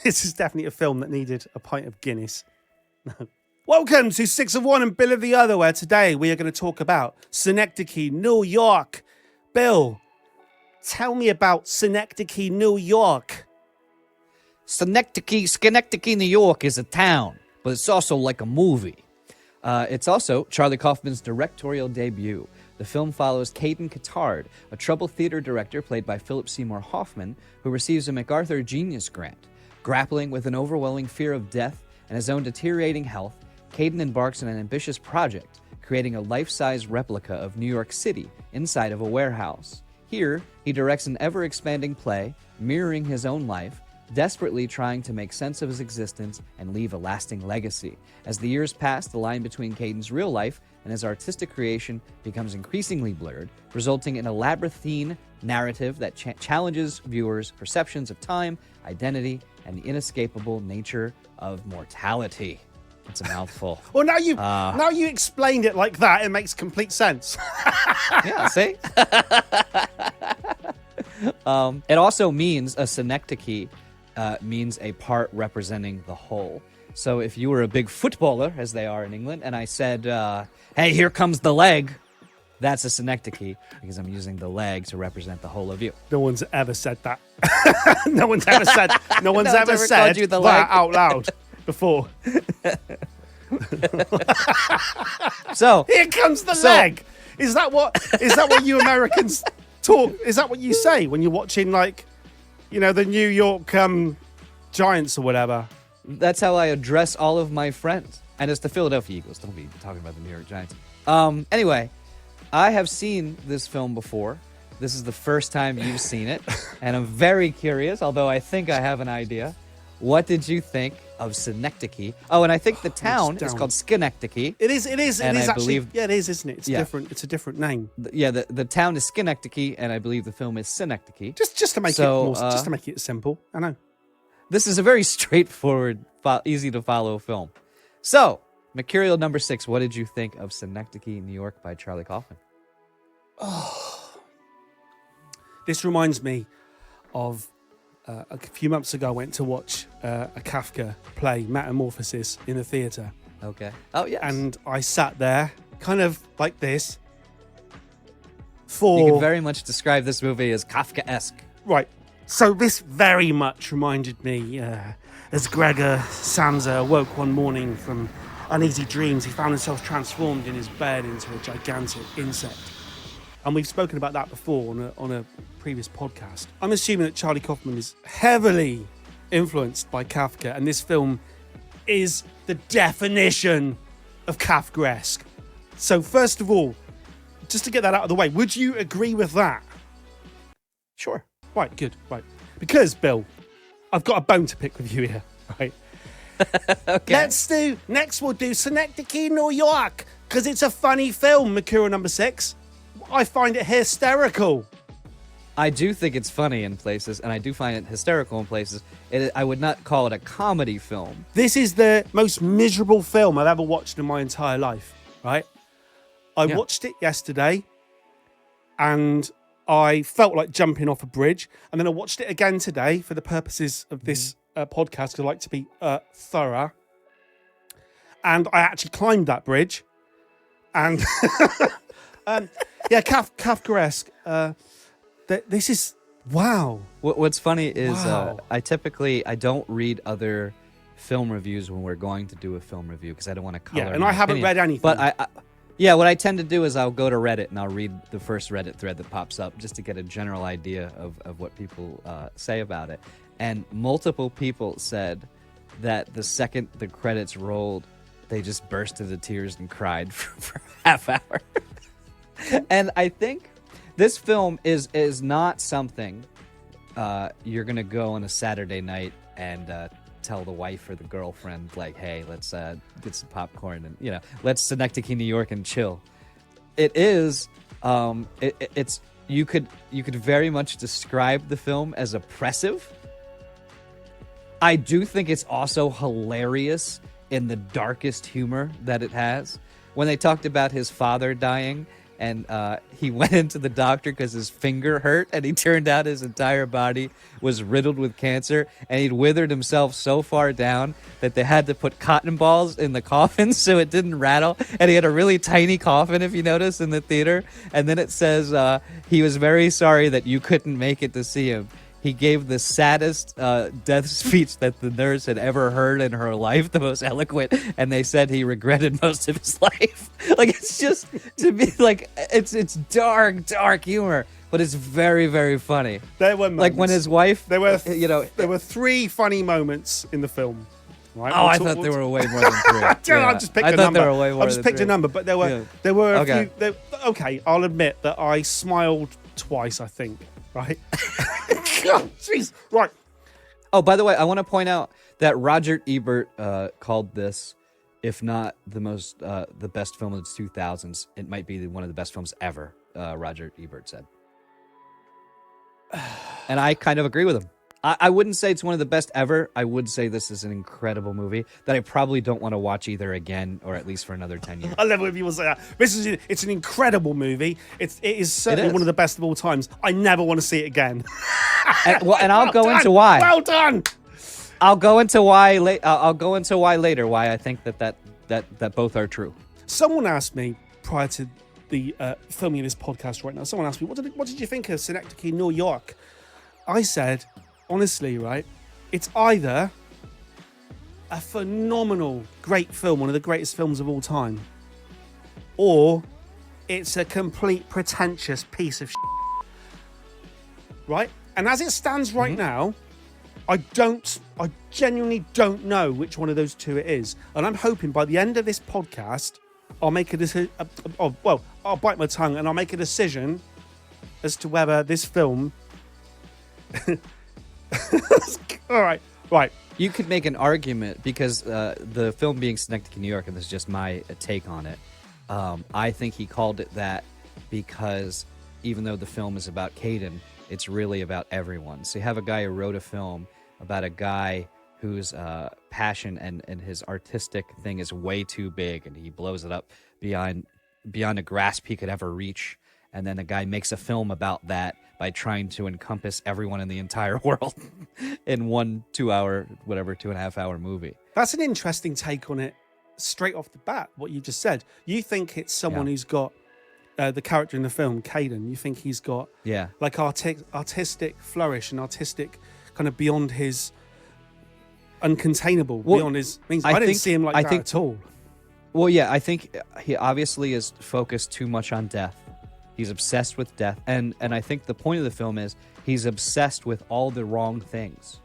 This is definitely a film that needed a pint of Guinness. Welcome to Six of One and Bill of the Other, where today we are going to talk about Synecdoche, New York. Bill, tell me about Synecdoche, New York. Synecdoche, New York is a town, but it's also like a movie. It's also Charlie Kaufman's directorial debut. The film follows Caden Kittard, a troubled theater director played by Philip Seymour Hoffman, who receives a MacArthur Genius Grant. Grappling with an overwhelming fear of death and his own deteriorating health, Caden embarks on an ambitious project, creating a life-size replica of New York City inside of a warehouse. Here, he directs an ever-expanding play, mirroring his own life, desperately trying to make sense of his existence and leave a lasting legacy. As the years pass, the line between Caden's real life and his artistic creation becomes increasingly blurred, resulting in a labyrinthine narrative that challenges viewers' perceptions of time, identity, and the inescapable nature of mortality. It's a mouthful. Well, now you explained it like that, it makes complete sense. Yeah, see? It also means a synecdoche means a part representing the whole. So if you were a big footballer, as they are in England, and I said, hey, here comes the leg, that's a synecdoche, because I'm using the leg to represent the whole of you. No one's ever said that. No one's ever said called you the leg. that out loud before. So here comes the leg. Is that what you Americans talk? Is that what you say when you're watching, like, you know, the New York Giants or whatever? That's how I address all of my friends. And it's the Philadelphia Eagles. Don't be talking about the New York Giants. Anyway, I have seen this film before. This is the first time you've seen it. And I'm very curious, although I think I have an idea. What did you think of Synecdoche? Oh, and I think the town is called Synecdoche. It is actually, yeah, it is, isn't it? It's Yeah. different. It's a different name. The town is Synecdoche, and I believe the film is Synecdoche. Just to make just to make it simple. I know. This is a very straightforward, easy to follow film. So, Mercurial number 6, what did you think of Synecdoche, New York by Charlie Kaufman? Oh, this reminds me of a few months ago. I went to watch a Kafka play, Metamorphosis, in the theatre. Okay. Oh, yes. And I sat there, kind of like this. You could very much describe this movie as Kafka-esque. Right. So this very much reminded me as Gregor Samsa awoke one morning from uneasy dreams. He found himself transformed in his bed into a gigantic insect. And we've spoken about that before on a previous podcast. I'm assuming that Charlie Kaufman is heavily influenced by Kafka, and this film is the definition of Kafkaesque. So first of all, just to get that out of the way, would you agree with that? Sure. Right, good, right. Because, Bill, I've got a bone to pick with you here, right? Okay. Next we'll do Synecdoche, New York, because it's a funny film, Mercurial number 6. I find it hysterical. I do think it's funny in places, and I do find it hysterical in places. I would not call it a comedy film. This is the most miserable film I've ever watched in my entire life, right? I watched it yesterday, and I felt like jumping off a bridge. And then I watched it again today for the purposes of this podcast, because I like to be thorough. And I actually climbed that bridge. And Kafkaesque. This is, wow. What's funny is Wow. I don't read other film reviews when we're going to do a film review, because I don't want to color. Yeah, and I haven't read anything. But what I tend to do is I'll go to Reddit and I'll read the first Reddit thread that pops up just to get a general idea of what people say about it. And multiple people said that the second the credits rolled, they just burst into tears and cried for a half hour. And I think this film is not something you're going to go on a Saturday night and tell the wife or the girlfriend, like, hey, let's get some popcorn and, you know, let's Synecdoche, New York and chill. It is, it's you could very much describe the film as oppressive. I do think it's also hilarious in the darkest humor that it has. When they talked about his father dying and he went into the doctor because his finger hurt, and he turned out his entire body was riddled with cancer, and he'd withered himself so far down that they had to put cotton balls in the coffin so it didn't rattle, and he had a really tiny coffin, if you notice, in the theater, and then it says he was very sorry that you couldn't make it to see him. He gave the saddest death speech that the nurse had ever heard in her life, the most eloquent, and they said he regretted most of his life. Like, it's just, to me, like, it's dark humor, but it's very, very funny. There were moments. Like when his wife, there were there 3 funny moments in the film. Right? Oh, I thought there were way more than 3. I just picked a number. There were way more I just picked a number, but there were a few. Okay, I'll admit that I smiled twice, I think. Right? God, jeez. Right. Oh, by the way, I want to point out that Roger Ebert called this, if not the best film of the 2000s, it might be one of the best films ever. Roger Ebert said, and I kind of agree with him. I wouldn't say it's one of the best ever. I would say this is an incredible movie that I probably don't want to watch either again, or at least for another 10 years. I love when people say that. It's an incredible movie. It is certainly one of the best of all times. I never want to see it again. And I'll go into why. Well done. I'll go into why later. Why I think that both are true. Someone asked me prior to the filming of this podcast right now. Someone asked me, what did you think of Synecdoche, New York? I said, honestly, right, it's either a phenomenal, great film, one of the greatest films of all time, or it's a complete pretentious piece of shit. Right? And as it stands right now, I genuinely don't know which one of those two it is. And I'm hoping by the end of this podcast, I'll make a decision. I'll bite my tongue and I'll make a decision as to whether this film. All right. You could make an argument because the film being Synecdoche, New York, and this is just my take on it. I think he called it that because even though the film is about Caden, it's really about everyone. So you have a guy who wrote a film about a guy whose passion and his artistic thing is way too big, and he blows it up beyond a grasp he could ever reach. And then the guy makes a film about that by trying to encompass everyone in the entire world in 1 2.5 hour movie. That's an interesting take on it straight off the bat, what you just said. You think it's someone who's got the character in the film, Caden, you think he's got like artistic flourish and artistic kind of beyond his uncontainable, beyond his means. I didn't see him like that at all. Well, yeah, I think he obviously is focused too much on death. He's obsessed with death. And I think the point of the film is he's obsessed with all the wrong things.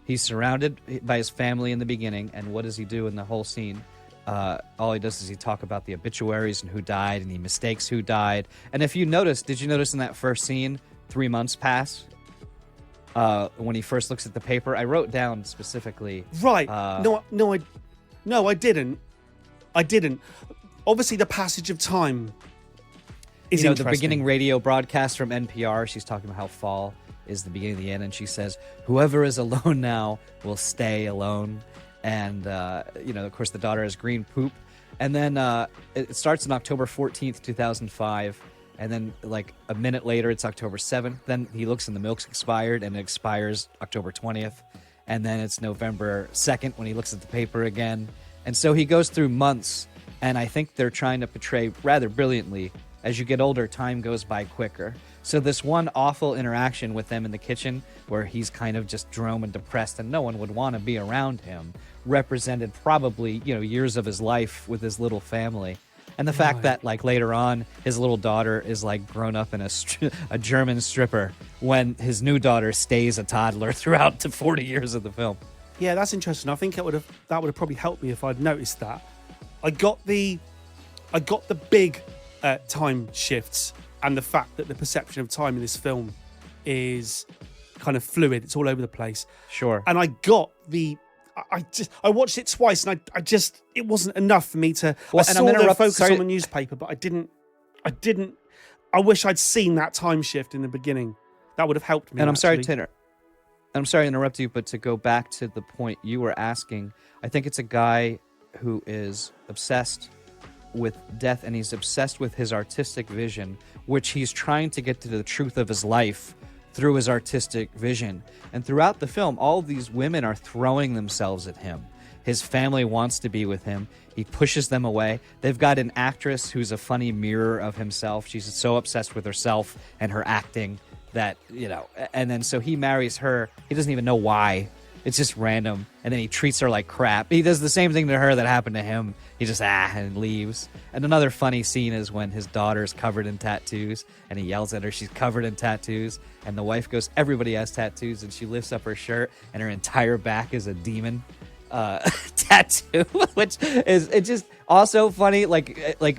He's surrounded by his family in the beginning, and what does he do in the whole scene? All he does is he talk about the obituaries and who died, and he mistakes who died. And if you notice, did you notice in that first scene, 3 months pass? When he first looks at the paper, I wrote down specifically. Right. No, I didn't. Obviously, the passage of time is the beginning radio broadcast from NPR. She's talking about how fall is the beginning of the end, and she says, "Whoever is alone now will stay alone." And of course, the daughter has green poop. And then it starts on October 14th, 2005. And then, like, a minute later, it's October 7th. Then he looks and the milk's expired, and it expires October 20th. And then it's November 2nd when he looks at the paper again. And so he goes through months, and I think they're trying to portray rather brilliantly, as you get older, time goes by quicker. So this one awful interaction with them in the kitchen, where he's kind of just drone and depressed, and no one would want to be around him, represented probably, years of his life with his little family. And the fact that, like, later on, his little daughter is, like, grown up in a German stripper when his new daughter stays a toddler throughout the 40 years of the film. Yeah, that's interesting. I think that would have probably helped me if I'd noticed that. I got the big time shifts and the fact that the perception of time in this film is kind of fluid. It's all over the place. Sure. And I got I watched it twice, and it wasn't enough for me to. Well, I saw the focus on the newspaper, but I didn't. I wish I'd seen that time shift in the beginning. That would have helped me. And I'm sorry to interrupt you, but to go back to the point you were asking, I think it's a guy who is obsessed with death, and he's obsessed with his artistic vision, which he's trying to get to the truth of his life through his artistic vision. And throughout the film, all of these women are throwing themselves at him. His family wants to be with him. He pushes them away. They've got an actress who's a funny mirror of himself. She's so obsessed with herself and her acting that, and then so he marries her. He doesn't even know why. It's just random. And then he treats her like crap. He does the same thing to her that happened to him. He just, and leaves. And another funny scene is when his daughter's covered in tattoos, and he yells at her. She's covered in tattoos. And the wife goes, everybody has tattoos. And she lifts up her shirt, and her entire back is a demon tattoo, which is, it's just also funny. Like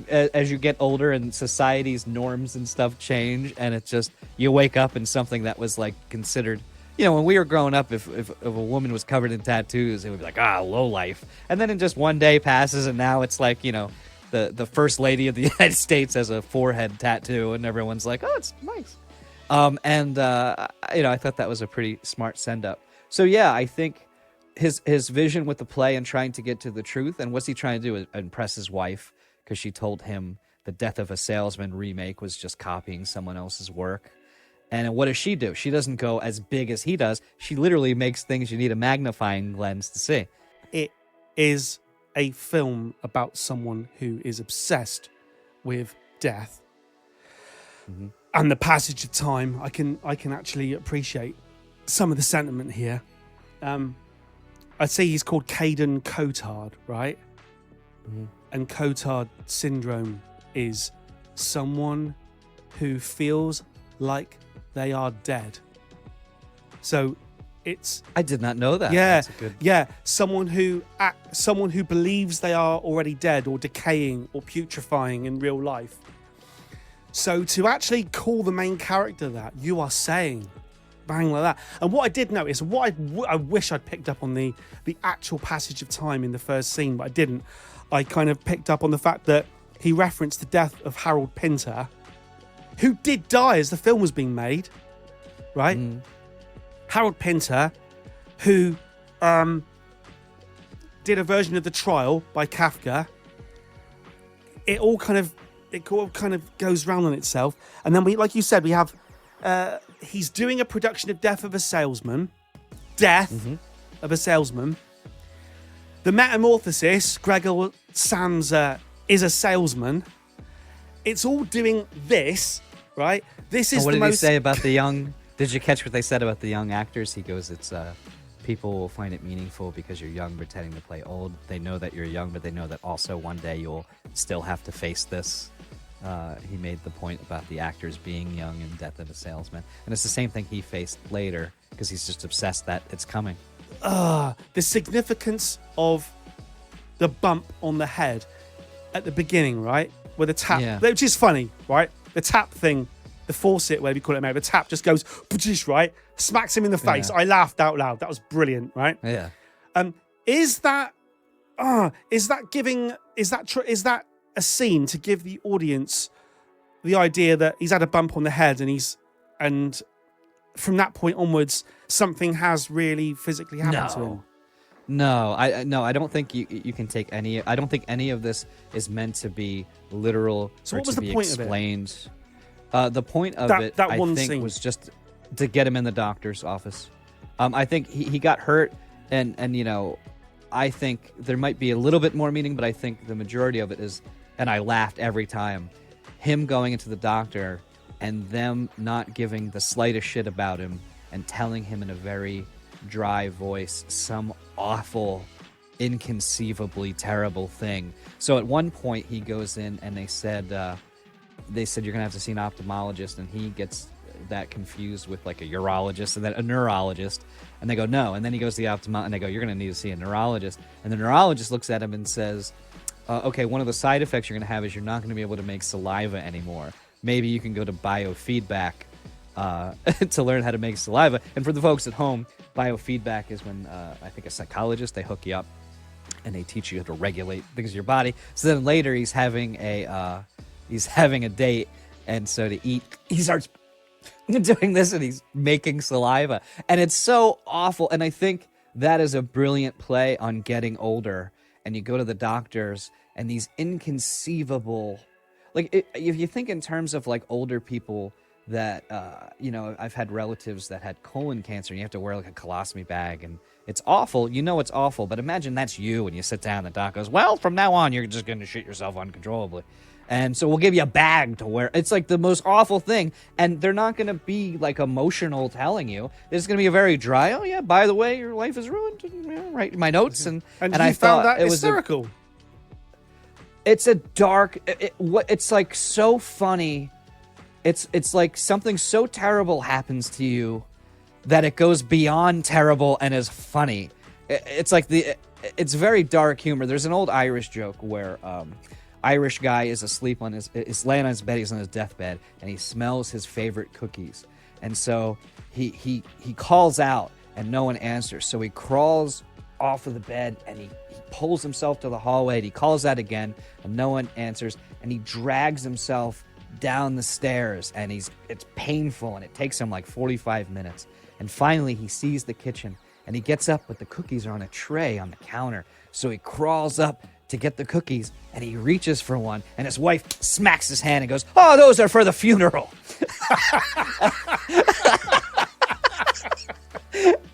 as you get older and society's norms and stuff change, and it's just, you wake up in something that was like considered, when we were growing up, if a woman was covered in tattoos, it would be like, low life. And then in just one day passes, and now it's like, the first lady of the United States has a forehead tattoo, and everyone's like, oh, it's nice. I thought that was a pretty smart send up. So yeah, I think his vision with the play and trying to get to the truth, and what's he trying to do? Impress his wife, because she told him The Death of a Salesman remake was just copying someone else's work. And what does she do? She doesn't go as big as he does. She literally makes things you need a magnifying lens to see. It is a film about someone who is obsessed with death. Mm-hmm. And the passage of time. I can actually appreciate some of the sentiment here. I'd say he's called Caden Cotard, right? Mm-hmm. And Cotard syndrome is someone who feels like they are dead. So it's, I did not know that. Yeah, that's a good... yeah. Someone who believes they are already dead or decaying or putrefying in real life. So to actually call the main character that, you are saying, bang, like that. And what I did notice, I wish I'd picked up on the actual passage of time in the first scene, but I didn't. I kind of picked up on the fact that he referenced the death of Harold Pinter, who did die as the film was being made, right? Mm. Harold Pinter, who did a version of The Trial by Kafka. It all kind of goes round on itself. And then we, like you said, we have he's doing a production of Death of a Salesman. Of a Salesman. The Metamorphosis, Gregor Samsa is a salesman. It's all doing this, right? This is what the did most... he say about the young... Did you catch what they said about the young actors? He goes, it's people will find it meaningful because you're young pretending to play old. They know that you're young, but they know that also one day you'll still have to face this. He made the point about the actors being young in Death of a Salesman. And it's the same thing he faced later because he's just obsessed that it's coming. The significance of the bump on the head at the beginning, right? Where the tap, which is funny, right? The tap thing, the faucet, whatever you call it, maybe the tap just goes, right? Smacks him in the face. Yeah. I laughed out loud. That was brilliant, right? Yeah. Is that a scene to give the audience the idea that he's had a bump on the head and from that point onwards, something has really physically happened to him? No, I don't think you can take any. I don't think any of this is meant to be literal. So or what was to the be point explained. Of it? The point of it, that I one think, scene was just to get him in the doctor's office. I think he got hurt, and I think there might be a little bit more meaning, but I think the majority of it is, and I laughed every time, him going into the doctor and them not giving the slightest shit about him and telling him in a very dry voice some awful, inconceivably terrible thing. So at one point he goes in and they said you're gonna have to see an ophthalmologist, and he gets that confused with like a urologist and then a neurologist, and they go no, and then he goes to the ophthalmologist and they go, you're gonna need to see a neurologist, and the neurologist looks at him and says, okay, one of the side effects you're gonna have is you're not gonna be able to make saliva anymore. Maybe you can go to biofeedback to learn how to make saliva. And for the folks at home, biofeedback is when I think a psychologist, they hook you up and they teach you how to regulate things in your body. So then later he's having a date, and so to eat, he starts doing this and he's making saliva, and it's so awful. And I think that is a brilliant play on getting older and you go to the doctors, and these inconceivable, like if you think in terms of like older people that I've had relatives that had colon cancer, and you have to wear like a colostomy bag, and it's awful. It's awful, but imagine that's you, and you sit down, and the doc goes, well, from now on, you're just going to shit yourself uncontrollably. And so we'll give you a bag to wear. It's like the most awful thing. And they're not going to be like emotional telling you. It's going to be a very dry, oh yeah, by the way, your life is ruined. Write my notes. And I found thought that hysterical. It's a dark, it's like so funny. It's like something so terrible happens to you that it goes beyond terrible and is funny. It's like it's very dark humor. There's an old Irish joke where, Irish guy is asleep is laying on his bed. He's on his deathbed, and he smells his favorite cookies. And so he calls out, and no one answers. So he crawls off of the bed, and he pulls himself to the hallway. And he calls out again, and no one answers. And he drags himself down the stairs, and it's painful, and it takes him like 45 minutes. And finally, he sees the kitchen, and he gets up, but the cookies are on a tray on the counter. So he crawls up to get the cookies, and he reaches for one, and his wife smacks his hand and goes, oh, those are for the funeral.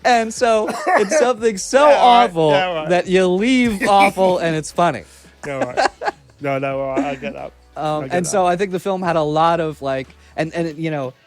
And so it's something so awful that you leave awful, and it's funny. No, I get that. So I think the film had a lot of like, and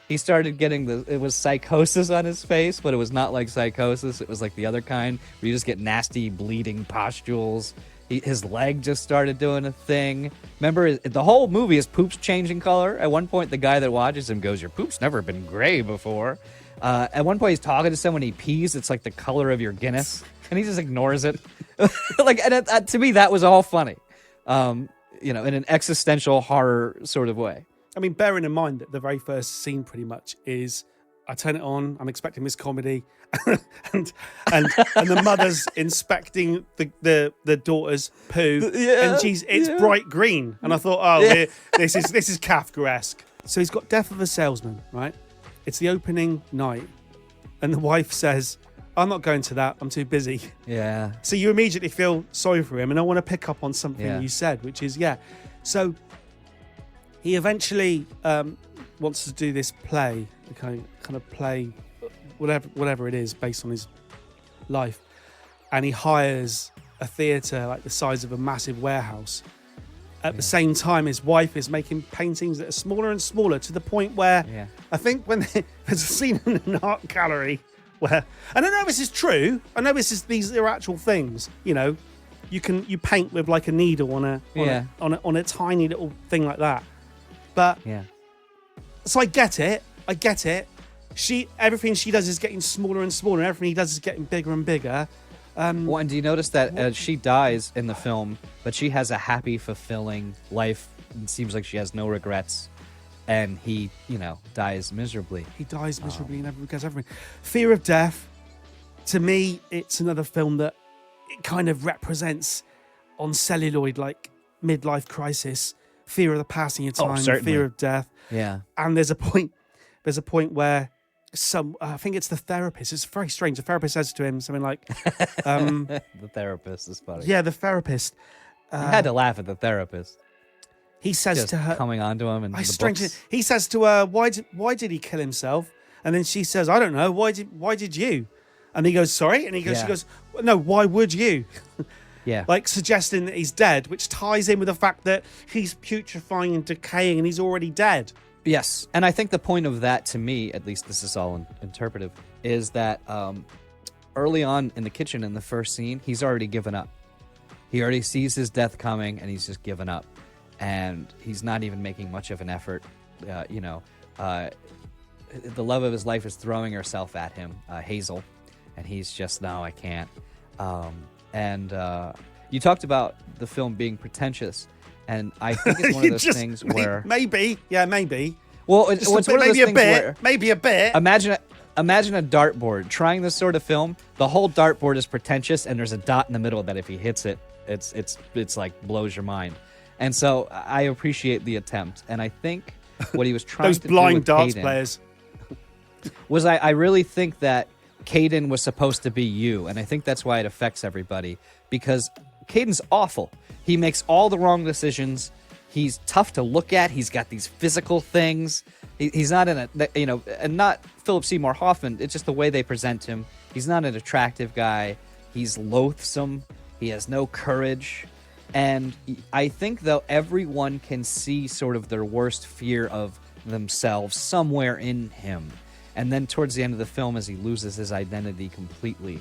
he started getting it was psychosis on his face, but it was not like psychosis. It was like the other kind where you just get nasty bleeding pustules. His leg just started doing a thing. Remember, the whole movie is poop's changing color. At one point, the guy that watches him goes, your poop's never been gray before. At one point, he's talking to someone, he pees, it's like the color of your Guinness, and he just ignores it. To me, that was all funny, in an existential horror sort of way. I mean, bearing in mind that the very first scene pretty much is, I turn it on, I'm expecting this comedy, and the mother's inspecting the daughter's poo, and it's bright green, and I thought, this is Kafkaesque. So he's got Death of a Salesman, right? It's the opening night, and the wife says, I'm not going to that, I'm too busy. Yeah. So you immediately feel sorry for him, and I want to pick up on something you said, which is, so he eventually wants to do this play, the kind of play, whatever it is, based on his life, and he hires a theatre like the size of a massive warehouse. At the same time, his wife is making paintings that are smaller and smaller, to the point where I think when there's a scene in an art gallery where, and I know this is true, these are actual things, you paint with like a needle on a tiny little thing like that, but so I get it. Everything she does is getting smaller and smaller, and everything he does is getting bigger and bigger. And do you notice that she dies in the film, but she has a happy, fulfilling life? It seems like she has no regrets, and he, dies miserably. He dies miserably and never regrets everything. Fear of Death, to me, it's another film that it kind of represents on celluloid, like midlife crisis, fear of the passing of time, fear of death. Yeah. And there's a point where I think it's the therapist. It's very strange. The therapist says to him something like, the therapist is funny. Yeah, the therapist. I had to laugh at the therapist. He says just to her, coming on to him and he says to her, why did he kill himself? And then she says, I don't know. Why did you? And he goes, sorry? And she goes, no, why would you? Yeah. Like suggesting that he's dead, which ties in with the fact that he's putrefying and decaying and he's already dead. Yes. And I think the point of that, to me, at least this is all interpretive, is that early on in the kitchen in the first scene, he's already given up. He already sees his death coming, and he's just given up. And he's not even making much of an effort. The love of his life is throwing herself at him, Hazel, and he's just, no, I can't. You talked about the film being pretentious, and I think it's one of those things where maybe. Well, it's one of those things where maybe a bit. Imagine a dartboard. Trying this sort of film, the whole dartboard is pretentious, and there's a dot in the middle that if he hits it, it's like blows your mind. And so I appreciate the attempt, and I think what he was trying those to blind do with darts Caden players was I really think that Caden was supposed to be you, and I think that's why it affects everybody, because Caden's awful. He makes all the wrong decisions. He's tough to look at. He's got these physical things. He's not in a, and not Philip Seymour Hoffman. It's just the way they present him. He's not an attractive guy. He's loathsome. He has no courage. And I think, though, everyone can see sort of their worst fear of themselves somewhere in him. And then towards the end of the film, as he loses his identity completely,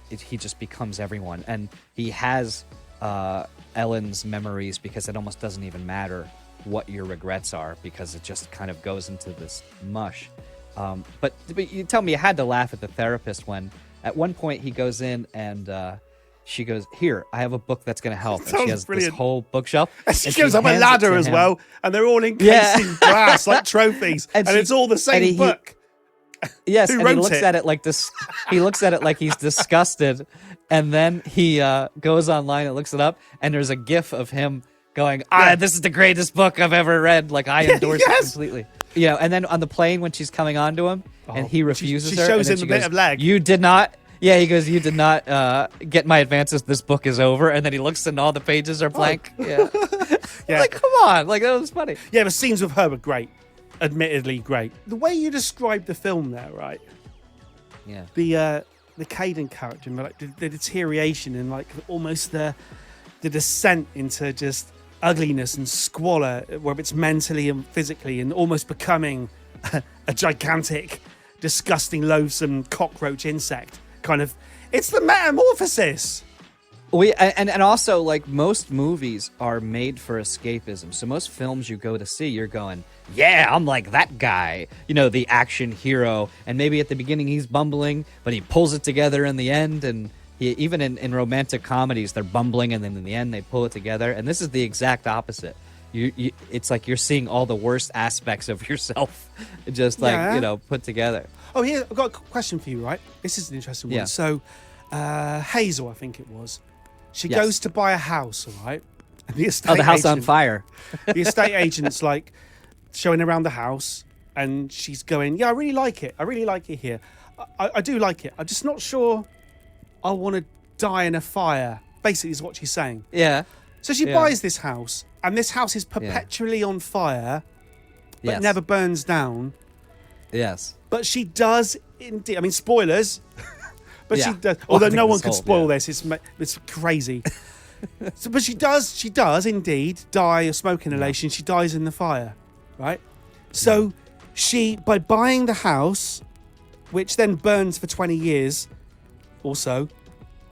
he just becomes everyone. And he has Ellen's memories because it almost doesn't even matter what your regrets are, because it just kind of goes into this mush. But you tell me, you had to laugh at the therapist when at one point he goes in and she goes, "Here, I have a book that's going to help." And she has brilliant. This whole bookshelf. And she goes up a ladder as well, and they're all encased in glass like trophies, and it's all the same book. Yes, Who and he wrote looks it? at it like this. He looks at it like he's disgusted, and then he goes online and looks it up, and there's a GIF of him going, "This is the greatest book I've ever read. Like, I endorse it completely." And then on the plane when she's coming on to him, and he refuses she her, shows and him then a bit of leg. "You did not." Yeah, he goes, "You did not get my advances. This book is over." And then he looks and all the pages are blank. Yeah. Like, come on. Like, that was funny. Yeah, the scenes with her were great. Admittedly great. The way you described the film there, right? Yeah. The Caden character, like the deterioration and like almost the descent into just ugliness and squalor, whether it's mentally and physically, and almost becoming a gigantic, disgusting, loathsome cockroach insect. Kind of, it's the metamorphosis. And also, like, most movies are made for escapism. So most films you go to see, you're going, yeah, I'm like that guy, the action hero. And maybe at the beginning he's bumbling, but he pulls it together in the end. And even in romantic comedies, they're bumbling, and then in the end they pull it together. And this is the exact opposite. It's like you're seeing all the worst aspects of yourself, just put together. Oh, here, I've got a question for you, right? This is an interesting one. Yeah. So, Hazel, I think it was. She goes to buy a house, all right? And the house on fire. The estate agent's like showing around the house, and she's going, "Yeah, I really like it. I really like it here. I do like it. I'm just not sure I want to die in a fire," basically is what she's saying. Yeah. So she buys this house, and this house is perpetually on fire, but never burns down. Yes. But she does indeed. I mean, spoilers. But she does. Well, Although no one could spoil this, it's crazy. But she does indeed die of smoke inhalation. She dies in the fire, right? So she, by buying the house, which then burns for 20 years, also,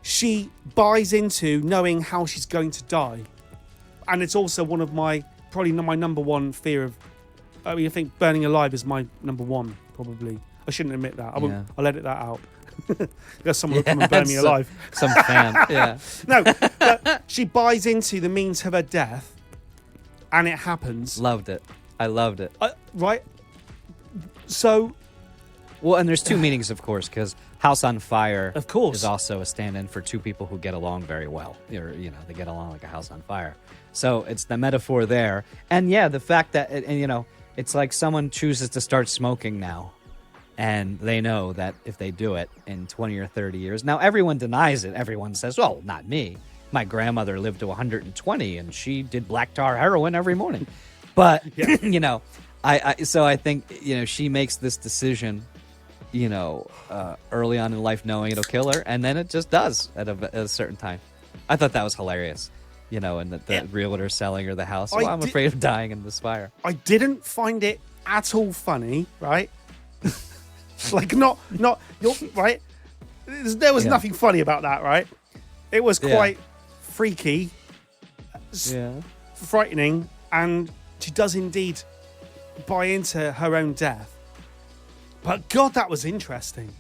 she buys into knowing how she's going to die, and it's also one of probably my number one fear of. I mean, I think burning alive is my number one, probably. I shouldn't admit that. I'll edit that out. There's someone will come and burn me alive. Some fan, yeah. No, but she buys into the means of her death, and it happens. Loved it. I loved it. Right? So... Well, and there's two meanings, of course, because house on fire of course is also a stand-in for two people who get along very well. Or, they get along like a house on fire. So it's the metaphor there. And yeah, the fact that, it's like someone chooses to start smoking now. And they know that if they do it in 20 or 30 years... Now, everyone denies it. Everyone says, well, not me. My grandmother lived to 120, and she did black tar heroin every morning. But, so I think, she makes this decision, early on in life knowing it'll kill her, and then it just does at a certain time. I thought that was hilarious. And the realtor selling her the house. Well, I'm afraid of dying in this fire. I didn't find it at all funny, right? Like, not you're right. There was nothing funny about that, right? It was quite freaky, frightening, and she does indeed buy into her own death. But God, that was interesting.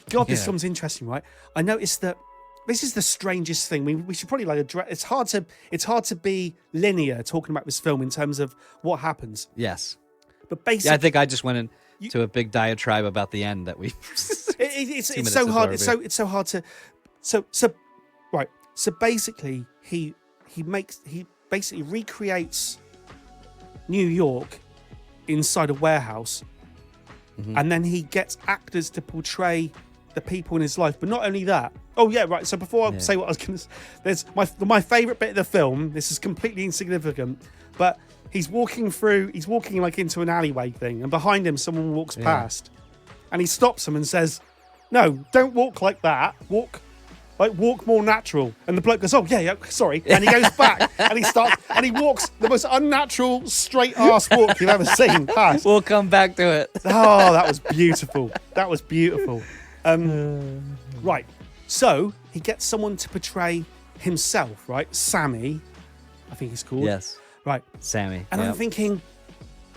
God, this film's interesting, right? I noticed that this is the strangest thing. We should probably address. It's hard to be linear talking about this film in terms of what happens. Yes, but basically, I think I just went into a big diatribe about the end that we. it's so hard. It's so hard to. So right. So basically, he basically recreates New York inside a warehouse, and then he gets actors to portray the people in his life. But not only that. Oh yeah, right. So before I say what I was going to, there's my favourite bit of the film. This is completely insignificant, but he's walking like into an alleyway thing, and behind him someone walks past, and he stops him and says, "No, don't walk like that. Walk more natural." And the bloke goes, "Oh yeah, sorry." And he goes back and he walks the most unnatural straight ass walk you've ever seen past. We'll come back to it. Oh, that was beautiful. That was beautiful. Right. So he gets someone to portray himself, right? Sammy, I think he's called. Yes. Right. Sammy. And I'm thinking,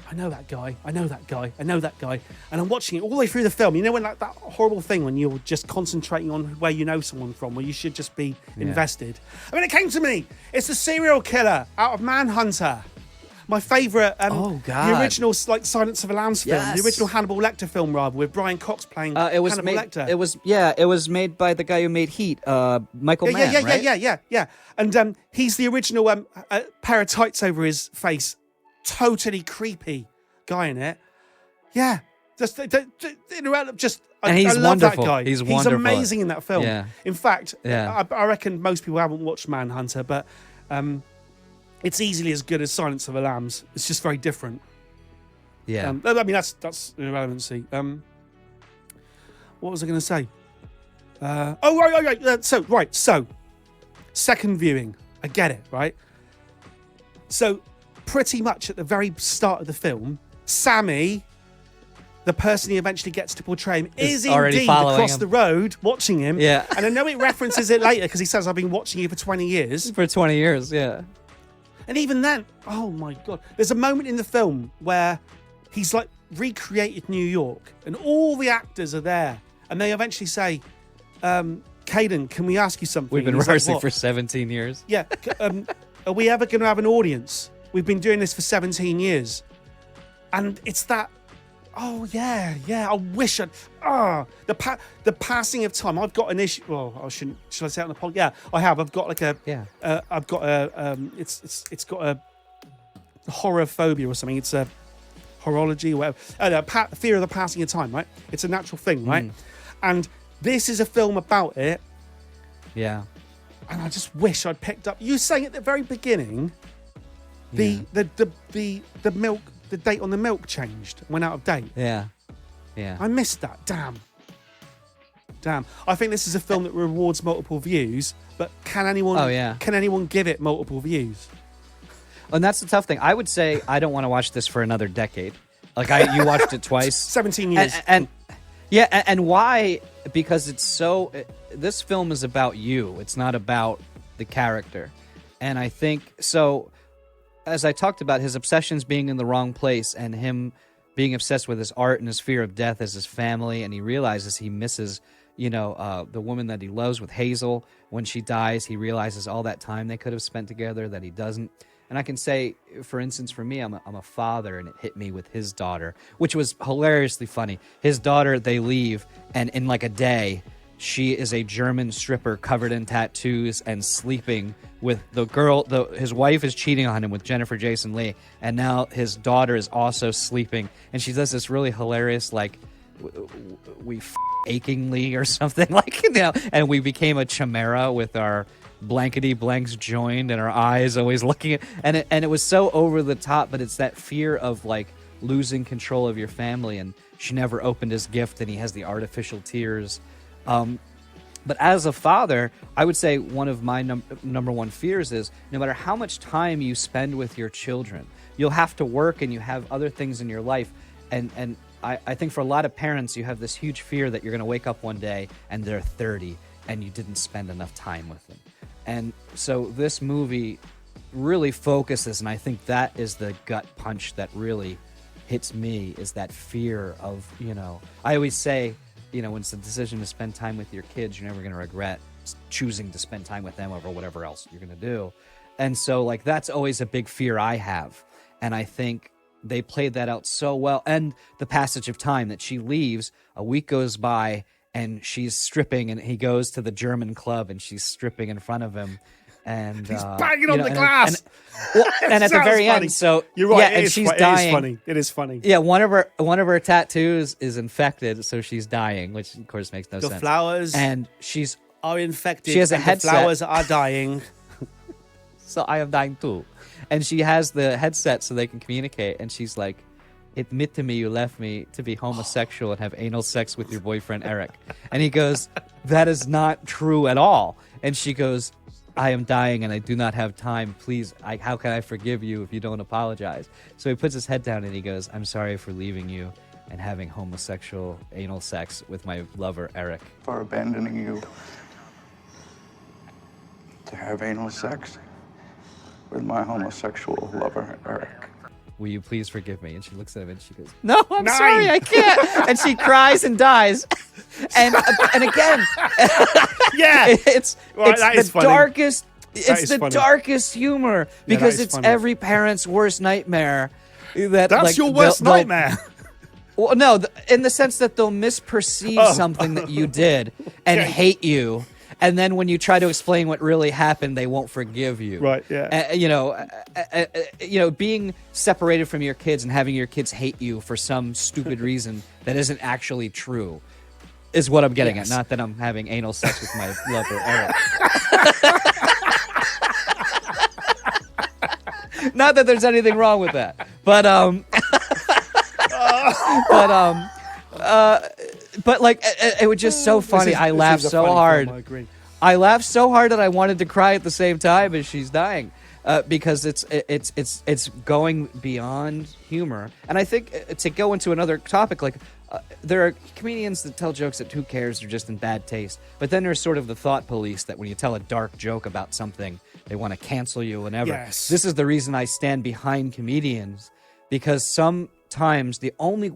I know that guy. And I'm watching it all the way through the film. You know when that horrible thing when you're just concentrating on where you know someone from, where you should just be invested. I mean, it came to me. It's the serial killer out of Manhunter. My favourite, the original Silence of the Lambs film, the original Hannibal Lecter film, rather, with Brian Cox playing Hannibal Lecter. It was made by the guy who made Heat, Michael Mann, right? Yeah. And he's the original pair of tights over his face, totally creepy guy in it. Yeah, just I and love he's wonderful. that guy. He's wonderful. Amazing in that film. Yeah. In fact, I reckon most people haven't watched Manhunter, but it's easily as good as Silence of the Lambs. It's just very different. Yeah. I mean, that's irrelevancy. What was I going to say? Right. So, second viewing. I get it, right? So, pretty much at the very start of the film, Sammy, the person he eventually gets to portray him, is indeed across the road watching him. Yeah. And I know it references it later because he says, "I've been watching you for 20 years." For 20 years, yeah. And even then, oh my God, there's a moment in the film where he's like recreated New York and all the actors are there. And they eventually say, Caden, can we ask you something? We've been rehearsing for 17 years. Yeah. Are we ever going to have an audience? We've been doing this for 17 years. And it's that, oh yeah, I wish I'd, the passing of time. I've got an issue. Well, should I say it on the podcast? Yeah, I have. I've got like a, I've got a, it's got a horror phobia or something. It's a horology or whatever. Fear of the passing of time, right? It's a natural thing, right? And this is a film about it. Yeah. And I just wish I'd picked up. You saying at the very beginning, the milk, the date on the milk changed, went out of date. Yeah. I missed that. Damn. I think this is a film that rewards multiple views, but can anyone give it multiple views? And that's the tough thing. I would say I don't want to watch this for another decade. Like you watched it twice. 17 years. And why? Because it's so. This film is about you. It's not about the character. And I think so. As I talked about, his obsessions being in the wrong place and him being obsessed with his art and his fear of death as his family, and he realizes he misses, the woman that he loves with Hazel. When she dies, he realizes all that time they could have spent together that he doesn't. And I can say, for instance, for me, I'm a father, and it hit me with his daughter, which was hilariously funny. His daughter, they leave, and in like a day, she is a German stripper covered in tattoos and sleeping with the girl. His wife is cheating on him with Jennifer Jason Leigh, and now his daughter is also sleeping. And she does this really hilarious, like, we achingly or something, like, and we became a chimera with our blankety blanks joined and our eyes always looking at, and it was so over the top, but it's that fear of like losing control of your family. And she never opened his gift, and he has the artificial tears. But as a father, I would say one of my number one fears is no matter how much time you spend with your children, you'll have to work and you have other things in your life. And I think for a lot of parents, you have this huge fear that you're going to wake up one day and they're 30 and you didn't spend enough time with them. And so this movie really focuses, and I think that is the gut punch that really hits me, is that fear of, I always say, when it's a decision to spend time with your kids, you're never going to regret choosing to spend time with them over whatever else you're going to do. And so, like, that's always a big fear I have. And I think they played that out so well. And the passage of time, that she leaves, a week goes by, and she's stripping, and he goes to the German club, and she's stripping in front of him. And He's banging you on know, the and- glass. and at the Sounds very funny. end, so You're right. yeah, it and is she's fu- dying. It is funny. It is funny. Yeah, one of her tattoos is infected, so she's dying, which of course makes no The sense. flowers And she's are infected. she has a and headset. The flowers are dying. so I am dying too. And she has the headset so they can communicate. And she's like, admit to me you left me to be homosexual and have anal sex with your boyfriend, Eric. And he goes, that is not true at all. And she goes, I am dying and I do not have time. Please, how can I forgive you if you don't apologize? So he puts his head down and he goes, I'm sorry for leaving you and having homosexual anal sex with my lover, Eric. For abandoning you to have anal sex with my homosexual lover, Eric. Will you please forgive me? And she looks at him and she goes, no, I'm 9. sorry, I can't. And she cries and dies. And again, Yeah. it's Right, that is the funny. darkest. It's is the funny. darkest humor because is it's funny. every parent's worst nightmare. That's That's your worst nightmare. Well, no, in the sense that they'll misperceive something that you did and Okay. hate you, and then when you try to explain what really happened, they won't forgive you. Right, yeah. You know, being separated from your kids and having your kids hate you for some stupid reason that isn't actually true is what I'm getting Yes. at. Not that I'm having anal sex with my lover, Eric. Not that there's anything wrong with that, but but like it was just so funny. I laughed so hard. I agree. I laughed so hard that I wanted to cry at the same time as she's dying, because it's going beyond humor. And I think to go into another topic, like there are comedians that tell jokes that who cares, they're just in bad taste. But then there's sort of the thought police that when you tell a dark joke about something, they want to cancel you whenever. Yes. This is the reason I stand behind comedians, because sometimes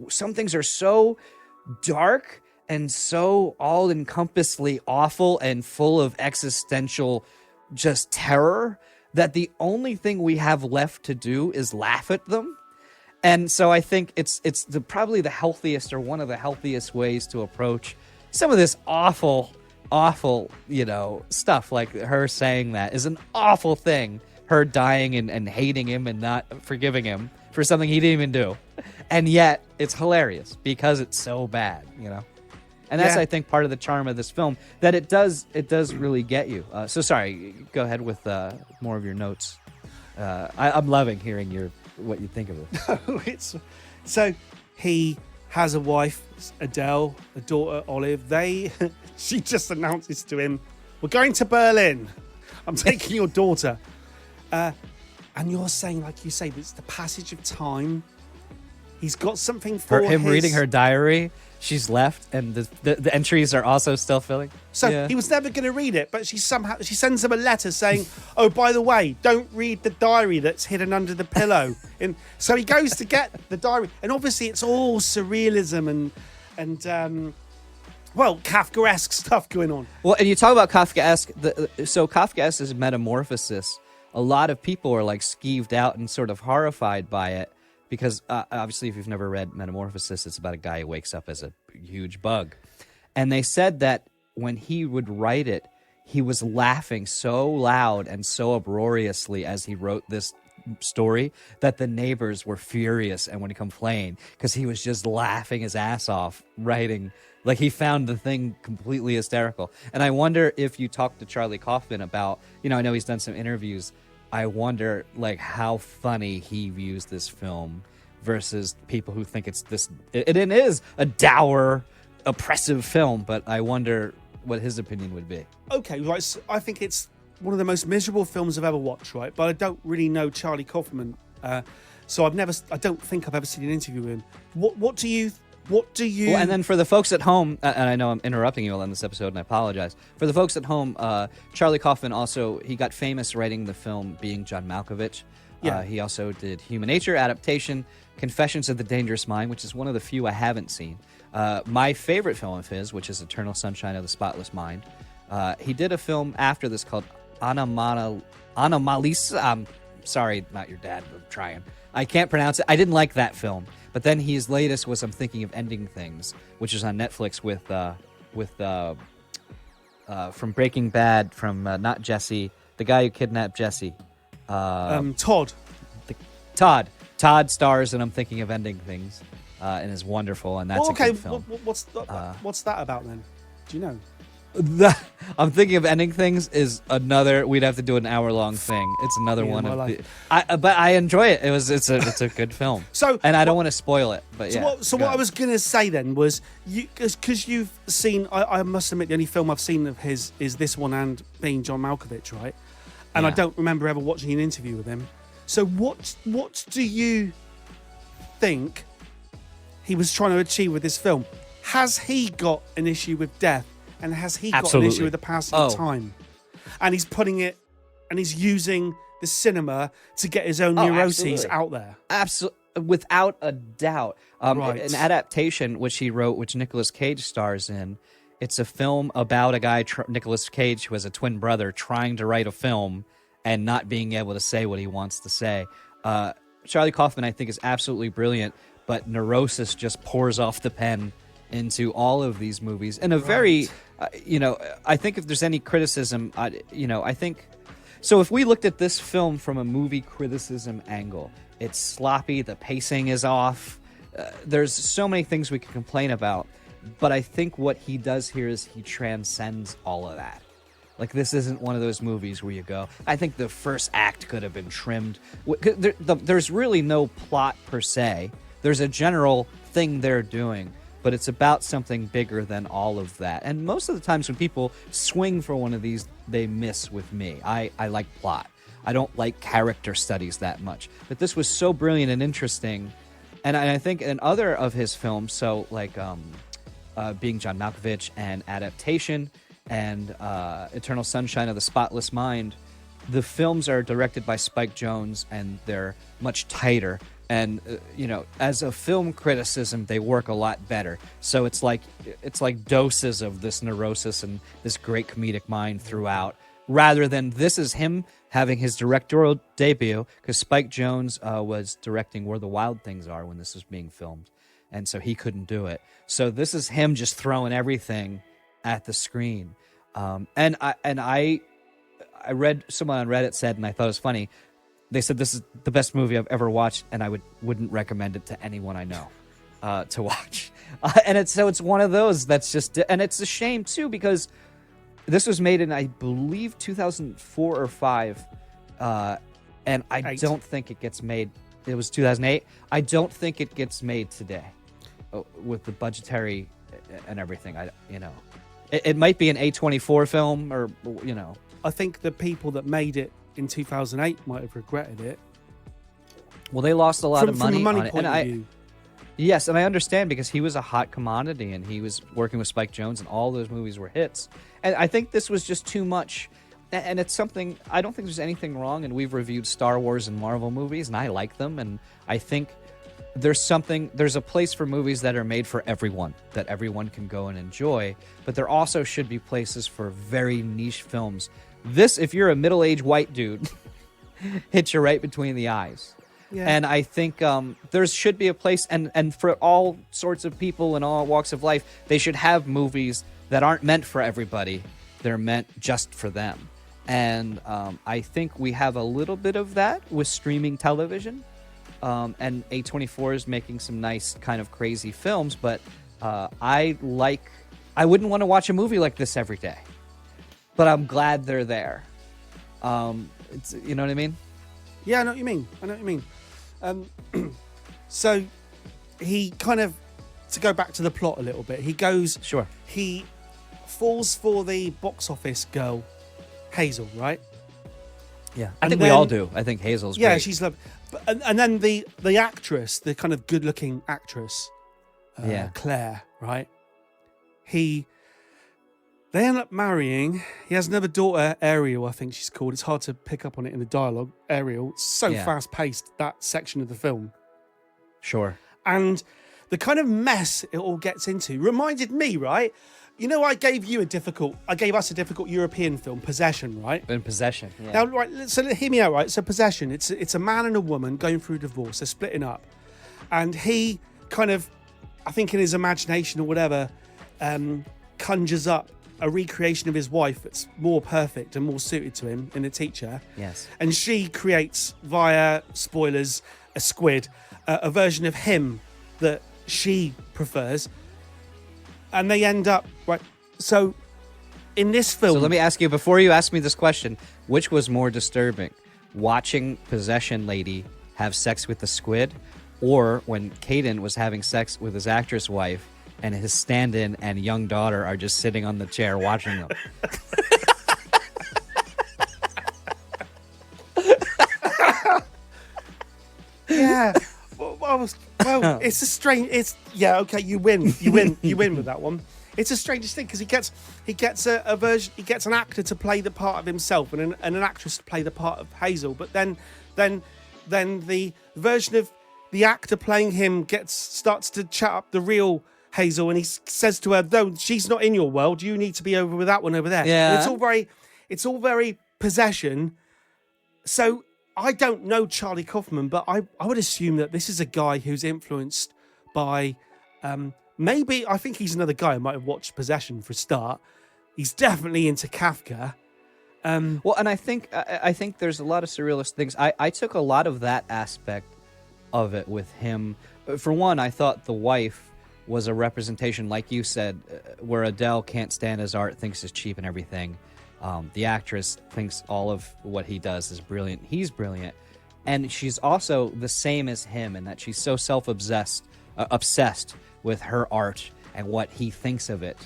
some things are so dark and so all-encompassingly awful and full of existential just terror that the only thing we have left to do is laugh at them. And so I think it's probably the healthiest or one of the healthiest ways to approach some of this awful, stuff. Like her saying that is an awful thing. Her dying and hating him and not forgiving him for something he didn't even do. And yet it's hilarious because it's so bad, And that's, Yeah. I think, part of the charm of this film, that it does really get you. So sorry, go ahead with more of your notes. I'm loving hearing what you think of this. So he has a wife, Adele, a daughter, Olive. She just announces to him, we're going to Berlin. I'm taking your daughter. And you're saying, like you say, it's the passage of time. He's got something for Him his... reading her diary, she's left, and the entries are also still filling. So Yeah. he was never going to read it, but she sends him a letter saying, "Oh, by the way, don't read the diary that's hidden under the pillow." And so he goes to get the diary, and obviously it's all surrealism and Kafkaesque stuff going on. Well, and you talk about Kafkaesque. So Kafkaesque is Metamorphosis. A lot of people are like skeeved out and sort of horrified by it because obviously, if you've never read Metamorphosis, it's about a guy who wakes up as a huge bug, and they said that when he would write it, he was laughing so loud and so uproariously as he wrote this story that the neighbors were furious and would complain because he was just laughing his ass off writing. Like, he found the thing completely hysterical. And I wonder if you talk to Charlie Kaufman about, I know he's done some interviews. I wonder, like, how funny he views this film versus people who think it's this. It is a dour, oppressive film, but I wonder what his opinion would be. Okay, right. So I think it's one of the most miserable films I've ever watched, right? But I don't really know Charlie Kaufman, so I don't think I've ever seen an interview with him. What do you? Well, and then for the folks at home, and I know I'm interrupting you on this episode, and I apologize. For the folks at home, Charlie Kaufman he got famous writing the film Being John Malkovich. Yeah. He also did Human Nature adaptation, Confessions of the Dangerous Mind, which is one of the few I haven't seen. My favorite film of his, which is Eternal Sunshine of the Spotless Mind. He did a film after this called Anomalisa. I'm sorry, not your dad, but I'm trying. I can't pronounce it. I didn't like that film. But then his latest was I'm Thinking of Ending Things, which is on Netflix with from Breaking Bad, from not Jesse, The guy who kidnapped Jesse. Todd. Todd. Todd stars and I'm Thinking of Ending Things, and is wonderful, and that's a good film. What's that about then? Do you know? I'm Thinking of Ending Things is another. We'd have to do an hour-long thing. It's another one of the. But I enjoy it. It's a good film. And I don't want to spoil it. But what I was gonna say then was because you've seen. I must admit the only film I've seen of his is this one and being John Malkovich, right? And I don't remember ever watching an interview with him. So what do you think he was trying to achieve with this film? Has he got an issue with death? And has he got an issue with the passing of time? And he's putting it, and he's using the cinema to get his own neuroses out there. Absolutely, without a doubt. Right. An adaptation which he wrote, which Nicolas Cage stars in. It's a film about a guy, Nicolas Cage, who has a twin brother, trying to write a film and not being able to say what he wants to say. Charlie Kaufman, I think, is absolutely brilliant, but neurosis just pours off the pen into all of these movies in a very, I think if there's any criticism, I think, so if we looked at this film from a movie criticism angle, it's sloppy, the pacing is off, there's so many things we could complain about, but I think what he does here is he transcends all of that. Like, this isn't one of those movies where you go, I think the first act could have been trimmed. There's really no plot per se. There's a general thing they're doing, but it's about something bigger than all of that. And most of the times when people swing for one of these, they miss with me. I like plot. I don't like character studies that much. But this was so brilliant and interesting. And I think in other of his films, so like Being John Malkovich and Adaptation and Eternal Sunshine of the Spotless Mind, the films are directed by Spike Jonze and they're much tighter. And as a film criticism, they work a lot better. So it's like doses of this neurosis and this great comedic mind throughout, rather than this is him having his directorial debut, because Spike Jonze was directing Where the Wild Things Are when this was being filmed, and so he couldn't do it. So this is him just throwing everything at the screen. And I read, someone on Reddit said, and I thought it was funny, they said this is the best movie I've ever watched, and I wouldn't recommend it to anyone I know to watch. And it's one of those that's just, and it's a shame too, because this was made in, I believe, 2004 or 5, and I don't think it gets made. It was 2008. I don't think it gets made today with the budgetary and everything. It might be an A24 film, or I think the people that made it in 2008 might have regretted it. Well, they lost a lot of money from a on money it. point of view. Yes, and I understand, because he was a hot commodity and he was working with Spike Jonze and all those movies were hits. And I think this was just too much. And it's something, I don't think there's anything wrong, and we've reviewed Star Wars and Marvel movies and I like them, and I think there's a place for movies that are made for everyone, that everyone can go and enjoy, but there also should be places for very niche films. This, if you're a middle-aged white dude, hits you right between the eyes. Yeah. And I think there should be a place, and for all sorts of people in all walks of life, they should have movies that aren't meant for everybody. They're meant just for them. And I think we have a little bit of that with streaming television. And A24 is making some nice kind of crazy films, but I wouldn't want to watch a movie like this every day. But I'm glad they're there. It's, you know what I mean? Yeah, I know what you mean. So he kind of, to go back to the plot a little bit, he goes... Sure. He falls for the box office girl, Hazel, right? Yeah. I think we all do. I think Hazel's great. Yeah, she's lovely. And then the actress, the kind of good-looking actress, Claire, right? They end up marrying. He has another daughter, Ariel, I think she's called. It's hard to pick up on it in the dialogue. Ariel. It's so fast-paced, that section of the film. Sure. And the kind of mess it all gets into reminded me, right? You know, I gave us a difficult European film, Possession, right? In Possession, yeah. Now, right, so hear me out, right? So Possession, it's a man and a woman going through divorce. They're splitting up. And he kind of, I think in his imagination or whatever, conjures up a recreation of his wife that's more perfect and more suited to him in a teacher. Yes. And she creates, via spoilers, a squid, a version of him that she prefers. And they end up, right? So in this film... So let me ask you, before you ask me this question, which was more disturbing? Watching Possession Lady have sex with the squid, or when Caden was having sex with his actress wife and his stand-in and young daughter are just sitting on the chair watching them? Yeah. Well, it's a strange... Yeah, okay, you win with that one. It's the strangest thing because he gets a version. He gets an actor to play the part of himself and an actress to play the part of Hazel. But then the version of the actor playing him starts to chat up the real Hazel, and he says to her, "No, she's not in your world. You need to be over with that one over there." Yeah, and it's all very Possession. So I don't know Charlie Kaufman, but I would assume that this is a guy who's influenced by. Maybe, I think he's another guy who might have watched Possession for a start. He's definitely into Kafka. Well, and I think there's a lot of surrealist things. I took a lot of that aspect of it with him. For one, I thought the wife was a representation, like you said, where Adele can't stand his art, thinks it's cheap and everything. The actress thinks all of what he does is brilliant. He's brilliant. And she's also the same as him in that she's so self-obsessed, obsessed with her art and what he thinks of it,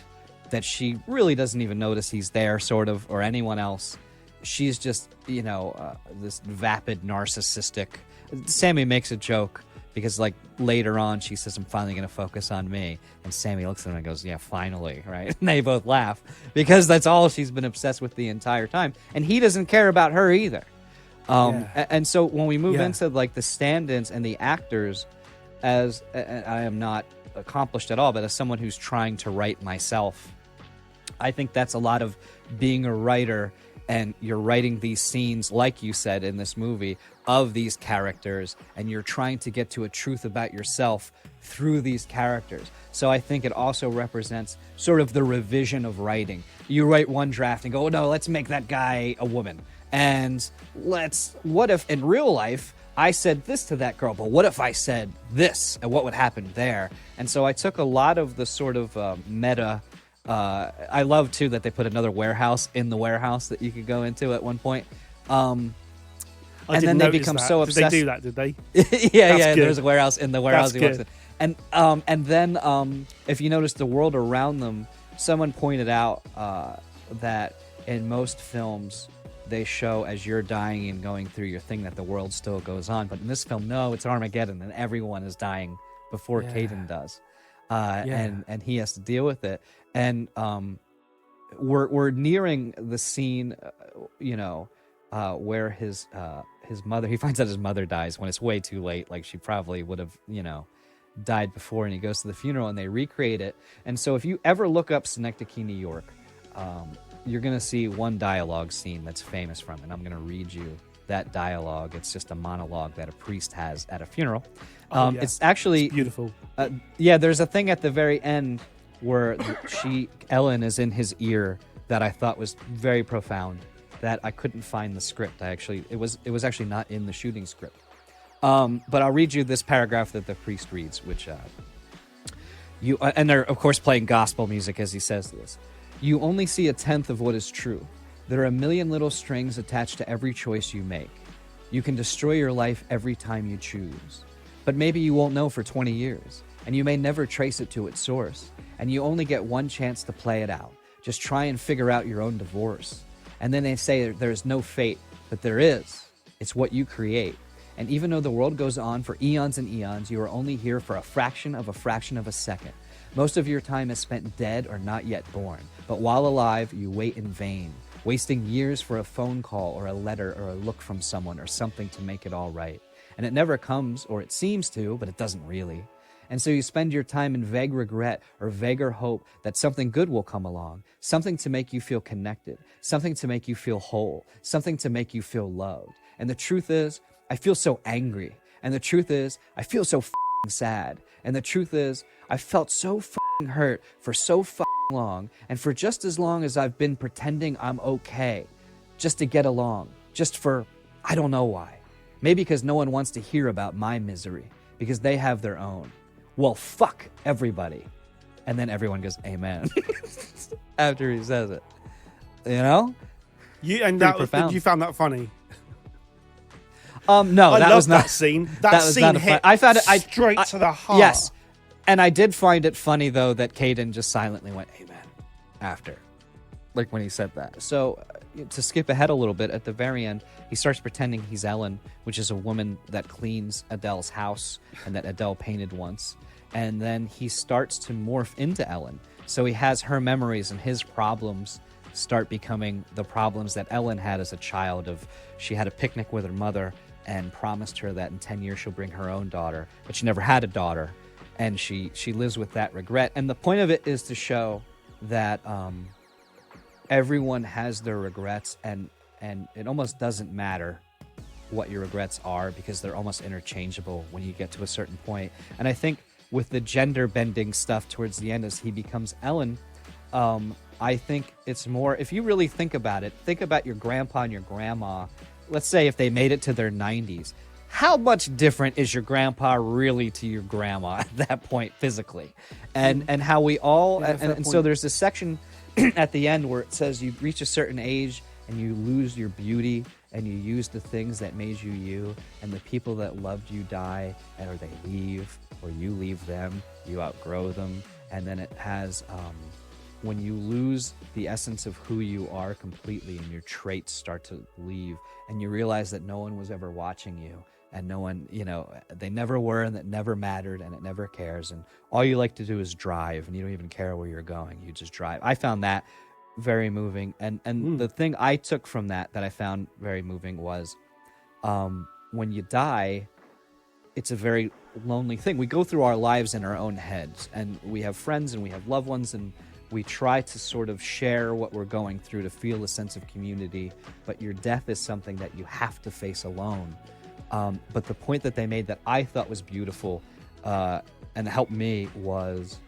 that she really doesn't even notice he's there, sort of, or anyone else. She's just, this vapid, narcissistic... Sammy makes a joke, because, like, later on, she says, "I'm finally going to focus on me." And Sammy looks at him and goes, "Yeah, finally," right? And they both laugh, because that's all she's been obsessed with the entire time. And he doesn't care about her either. And so when we move into, like, the stand-ins and the actors, as I am not accomplished at all, but as someone who's trying to write myself, I think that's a lot of being a writer, and you're writing these scenes, like you said in this movie, of these characters, and you're trying to get to a truth about yourself through these characters. So I think it also represents sort of the revision of writing. You write one draft and go, "Oh no, let's make that guy a woman. And what if in real life I said this to that girl, but what if I said this, and what would happen there?" And so I took a lot of the sort of meta. I love, too, that they put another warehouse in the warehouse that you could go into at one point. And then they become so obsessed. Did they do that, did they? yeah, good. There's a warehouse in the warehouse. That's good. And then if you notice the world around them, someone pointed out that in most films, they show as you're dying and going through your thing that the world still goes on. But in this film, no, it's Armageddon, and everyone is dying before Caden does. And he has to deal with it. And we're nearing the scene, where his mother, he finds out his mother dies when it's way too late. Like, she probably would have, died before, and he goes to the funeral and they recreate it. And so if you ever look up Synecdoche, New York, you're going to see one dialogue scene that's famous from it. And I'm going to read you that dialogue. It's just a monologue that a priest has at a funeral. It's actually it's beautiful. There's a thing at the very end where Ellen is in his ear that I thought was very profound, that I couldn't find the script. It was actually not in the shooting script. But I'll read you this paragraph that the priest reads, which and they're of course playing gospel music as he says this. "You only see a tenth of what is true. There are a million little strings attached to every choice you make. You can destroy your life every time you choose. But maybe you won't know for 20 years, and you may never trace it to its source, and you only get one chance to play it out. Just try and figure out your own divorce. And then they say there's no fate, but there is. It's what you create. And even though the world goes on for eons and eons, you are only here for a fraction of a second. Most of your time is spent dead or not yet born. But while alive, you wait in vain, wasting years for a phone call or a letter or a look from someone or something to make it all right. And it never comes, or it seems to, but it doesn't really. And so you spend your time in vague regret or vaguer hope that something good will come along, something to make you feel connected, something to make you feel whole, something to make you feel loved. And the truth is, I feel so angry. And the truth is, I feel so sad. And the truth is, I felt so hurt for so long, and for just as long as I've been pretending I'm okay, just to get along, just for, I don't know why. Maybe because no one wants to hear about my misery, because they have their own. Well, fuck everybody. And then everyone goes, amen, after he says it. You know? You profound. You found that funny? No, I that love was not that scene. That was scene not a hit I found it straight to the heart. Yes, and I did find it funny though that Caden just silently went amen after, like when he said that. So to skip ahead a little bit, at the very end, he starts pretending he's Ellen, which is a woman that cleans Adele's house and that Adele painted once, and then he starts to morph into Ellen. So he has her memories, and his problems start becoming the problems that Ellen had as a child. Of she had a picnic with her mother and promised her that in 10 years she'll bring her own daughter, but she never had a daughter, and she lives with that regret. And the point of it is to show that everyone has their regrets, and it almost doesn't matter what your regrets are, because they're almost interchangeable when you get to a certain point. And I think with the gender bending stuff towards the end as he becomes Ellen, I think it's more, if you really think about it, think about your grandpa and your grandma. Let's say if they made it to their 90s, how much different is your grandpa really to your grandma at that point physically? And how we all, Yeah, and so there's this section at the end where it says you reach a certain age and you lose your beauty, and you use the things that made you you, and the people that loved you die, or they leave, or you leave them, you outgrow them. And then it has, when you lose the essence of who you are completely, and your traits start to leave, and you realize that no one was ever watching you, and no one, they never were, and that never mattered, and it never cares, and all you like to do is drive, and you don't even care where you're going, you just drive. I found that very moving, and the thing I took from that I found very moving was, when you die, it's a very lonely thing. We go through our lives in our own heads, and we have friends and we have loved ones, and we try to sort of share what we're going through to feel a sense of community, but your death is something that you have to face alone. But the point that they made that I thought was beautiful and helped me was,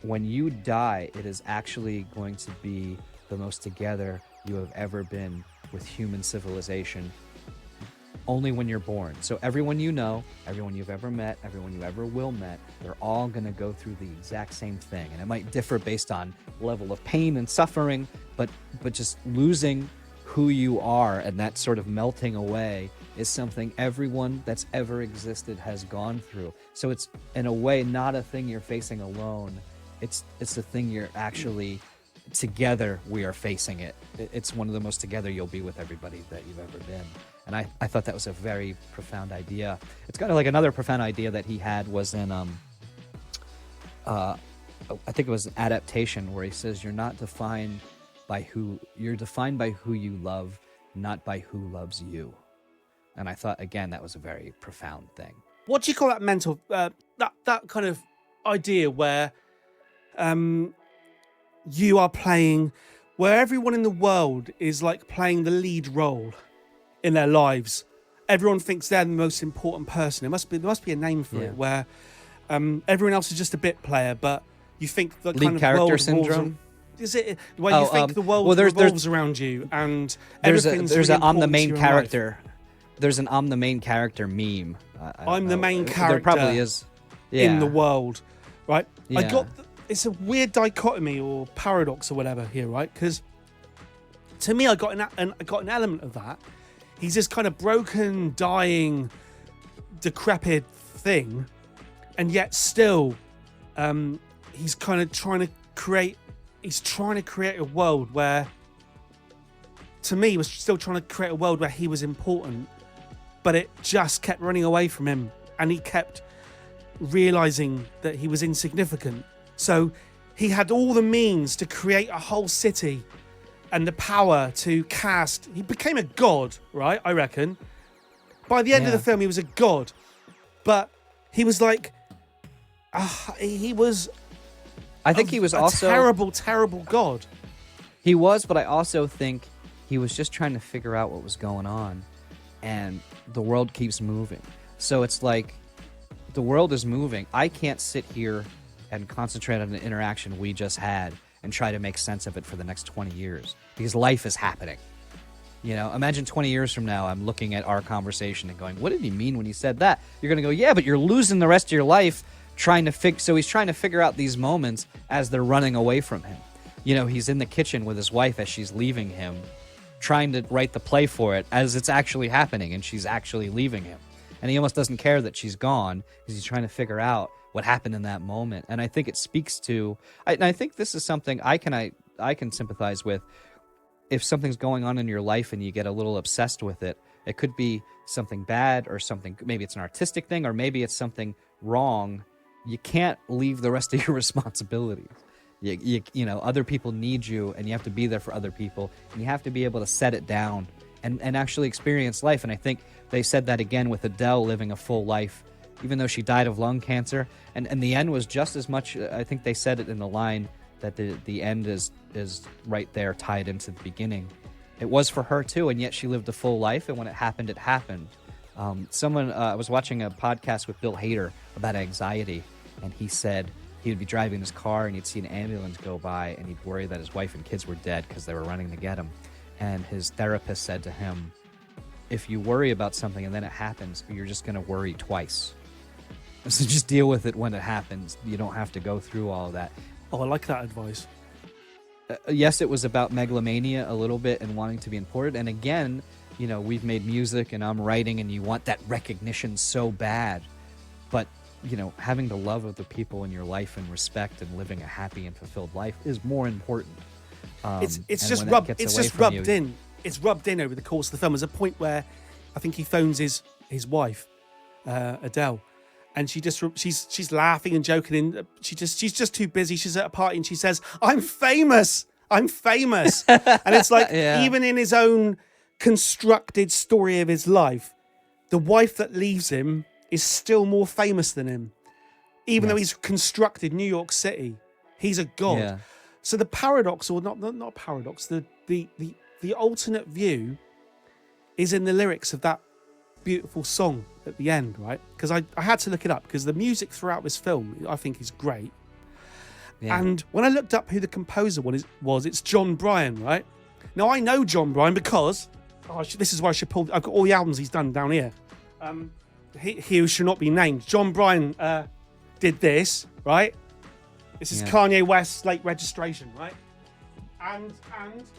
when you die, it is actually going to be the most together you have ever been with human civilization, only when you're born. So everyone you know, everyone you've ever met, everyone you ever will met, they're all going to go through the exact same thing. And it might differ based on level of pain and suffering, but just losing who you are and that sort of melting away is something everyone that's ever existed has gone through. So it's, in a way, not a thing you're facing alone. It's a thing you're actually, together we are facing it. It's one of the most together you'll be with everybody that you've ever been. And I thought that was a very profound idea. It's kind of like another profound idea that he had was in, I think it was an adaptation, where he says, you're defined by who you love, not by who loves you. And I thought, again, that was a very profound thing. What do you call that mental, that kind of idea where you are playing, where everyone in the world is like playing the lead role in their lives? Everyone thinks they're the most important person. There must be a name for it, where everyone else is just a bit player, but you think the Lead kind of character world syndrome. Is it where you think the world revolves around you, and there's everything's there's really an I'm the important main to your character. There's an I'm the main character meme. I'm the main character. There probably is. Yeah. In the world, right? Yeah. It's a weird dichotomy or paradox or whatever here, right? Because to me, I got an element of that. He's this kind of broken, dying, decrepit thing, and yet still, he's kind of trying to create a world where, to me, he was still trying to create a world where he was important, but it just kept running away from him, and he kept realizing that he was insignificant. So he had all the means to create a whole city and the power to cast. He became a god, right? I reckon. By the end of the film, he was a god. But he was like, he was. I think he was also terrible, terrible god. He was, but I also think he was just trying to figure out what was going on, and the world keeps moving. So it's like, the world is moving. I can't sit here and concentrate on the interaction we just had and try to make sense of it for the next 20 years because life is happening. You know, imagine 20 years from now, I'm looking at our conversation and going, what did he mean when he said that? You're going to go, yeah, but you're losing the rest of your life trying to so he's trying to figure out these moments as they're running away from him. You know, he's in the kitchen with his wife as she's leaving him, trying to write the play for it as it's actually happening and she's actually leaving him. And he almost doesn't care that she's gone because he's trying to figure out what happened in that moment. And I think it speaks to, I think this is something I can sympathize with. If something's going on in your life and you get a little obsessed with it, it could be something bad or something, maybe it's an artistic thing or maybe it's something wrong. You can't leave the rest of your responsibilities. You know, other people need you and you have to be there for other people and you have to be able to set it down and actually experience life. And I think they said that again with Adele living a full life, even though she died of lung cancer. And the end was just as much, I think they said it in the line, that the end is right there tied into the beginning. It was for her too, and yet she lived a full life, and when it happened, it happened. I was watching a podcast with Bill Hader about anxiety, and he said he would be driving his car and he'd see an ambulance go by and he'd worry that his wife and kids were dead because they were running to get him. And his therapist said to him, if you worry about something and then it happens, you're just going to worry twice. So just deal with it when it happens. You don't have to go through all of that. Oh, I like that advice. Yes, it was about megalomania a little bit and wanting to be important. And again, you know, we've made music and I'm writing and you want that recognition so bad. But, you know, having the love of the people in your life and respect and living a happy and fulfilled life is more important. It's just rubbed in. It's rubbed in over the course of the film. There's a point where I think he phones his wife, Adele. And she's laughing and joking, and she's just too busy. She's at a party and she says, "I'm famous. I'm famous." And it's like, even in his own constructed story of his life, the wife that leaves him is still more famous than him. Even though he's constructed New York City, he's a god. Yeah. So the paradox, or not paradox, the alternate view is in the lyrics of that beautiful song at the end, right? Because I had to look it up because the music throughout this film I think is great. Yeah. And when I looked up who the composer was, it's John Bryan, right? Now I know John Bryan because this is why I should pull. I've got all the albums he's done down here. He who should not be named. John Bryan did this, right? This is Kanye West's Late Registration, right? And